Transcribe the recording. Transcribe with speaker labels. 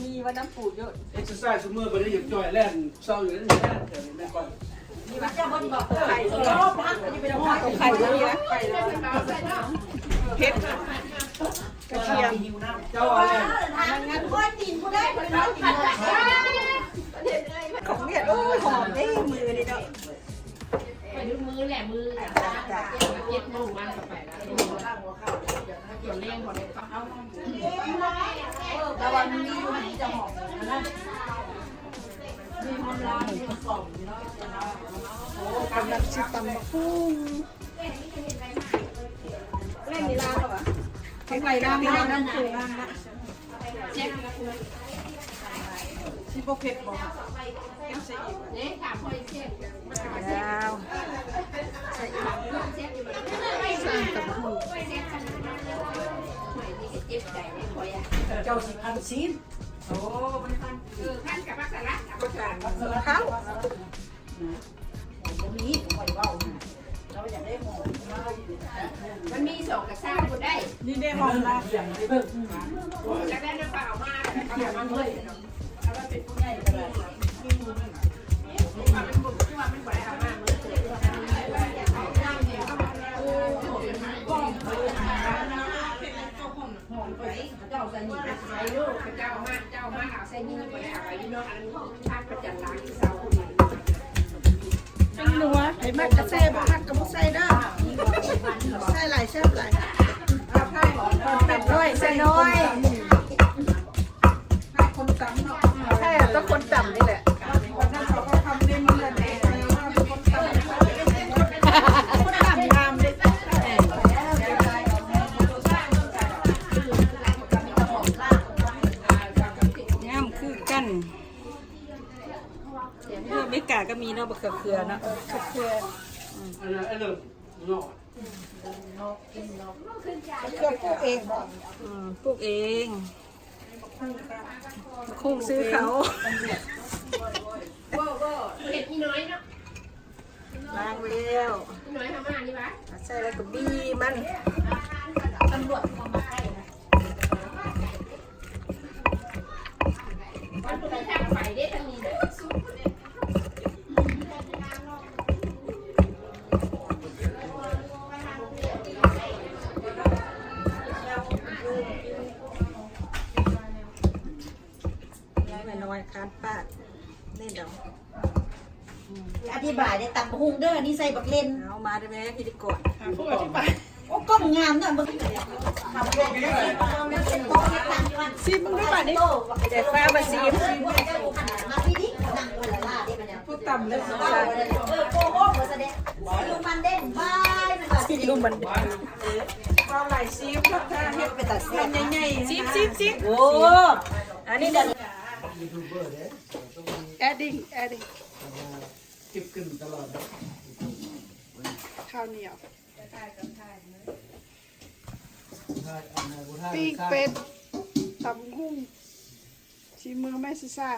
Speaker 1: มีว่าน้ำปูเยอะ
Speaker 2: เอ็กซ์ไซส์ซุมื้อบ่ได้อย่างจ่อยแล่นเศร้าอยู่นั่นแหละแต่นี่แม่ก่อน
Speaker 1: นี่ว่าจะบนบอกไข่รอบพักอันนี้เป็นทอดกับไข่ด้วยนะเผ็ดกระเทียม
Speaker 2: เจ้าอะไร
Speaker 1: งั้นก้อนตีนกูได้เป็นร้อยกินของเนี่ยโอ้ยหอมได้มือเลยเนาะ
Speaker 3: ไปดูมือแหละมือเย็ดมือมันกลับไปแล้วเกี่ยวเลี้ยงพอได้ฟัง
Speaker 1: แต่วันนี้จะหอมนะมีหอมร้านมีกล่องเนาะโอ้กำลังชิมตำมะพุ่งเล่นดีลาเหรอวะเก่งไรน้ำน้ำปูน้ำละชิโปเผ็ดบอก
Speaker 3: เนี่ยถามพ่อเชี่ย
Speaker 1: แล้วสั่งกับหูเจ้าสิพันซีนโอ้มันพัน
Speaker 3: ท่านกับพักสลัดกับพักสลัด
Speaker 1: เขา
Speaker 3: มันมีสองกระซ่าคนได้
Speaker 1: นี่ได้หอมนะอย่างนี้เพิ่ม
Speaker 3: จากนั้นน้ำเปล่ามาเอามาเลยเอามาเป็นผู้ใหญ่เลยมันบุกที่ว่ามันบ่ได้เอามามือเสือเจ้าใส่หีบใส่ลูกเจ้ามาเอาใส่หีบบ่ได้เอาไปนอกอันนี้ทานประจันล้างที่เสาคนนี้
Speaker 1: เป็นนัวไอ้มักกระเซ่บ่มักกระมุใส่เด้อใส่หลายแซ่บหลายเอาไผ่ตับด้วยใส่น้อยคนต่ำเนาะใช่ต้องคนต่ำนี่แหละวันนั้นเขาก็ทำได้มันเลยคนต่ำงามเลยงามคือกันไม่กาก็มีเนาะบะเขือเขือเนาะเขือ
Speaker 2: อันนั้นไอ้เรื่องเนาะ
Speaker 1: เขือปลูกเองบ่ปลูกเองคุ้งซื้อเขา
Speaker 3: เห็ดนี่น้อยเนาะ
Speaker 1: ล้างแล้ว
Speaker 3: นี่น้อยทำมานี่ปะ
Speaker 1: ใส่แล้วก็บีมันตำรวจมาใกล้นะ
Speaker 3: มันเป็นทางไปได้ทางนี้เลย
Speaker 1: ไม่น้อยคานปาดนี่เดี๋ยว
Speaker 4: อธิบายได้ตับหุงเด้อนี่ใส่บักเล่น
Speaker 1: เอามาได้ไหมพิธีกร
Speaker 2: ผู้อธิบาย
Speaker 4: โอ้ก้มงามเนาะบัก
Speaker 1: ซีมึงด้วยป่ะนี่เด็ดฟ้ามาซีม
Speaker 4: มาพี่ดิหนังคนละลาได้มันเนี่ย
Speaker 1: พวกต่ำเลย
Speaker 4: โอ้โหมาแสดงลูกมันเด่นบายมันก็
Speaker 1: ซีดูมันเอาหลายซีมพวกท่าเฮ็ด
Speaker 4: ไปตัดเส้น
Speaker 1: ใหญ่ๆซีมโอ้อันนี้เดี๋ยว
Speaker 2: ยูทูบเบอร์เด้
Speaker 1: แอดดิ้ง
Speaker 2: คลิปขึ้นตลอด
Speaker 1: ข้าวเหนียว
Speaker 2: ปี
Speaker 1: ปิ้งเป็ดตำหุ้งชีมือแม่ซิซ่า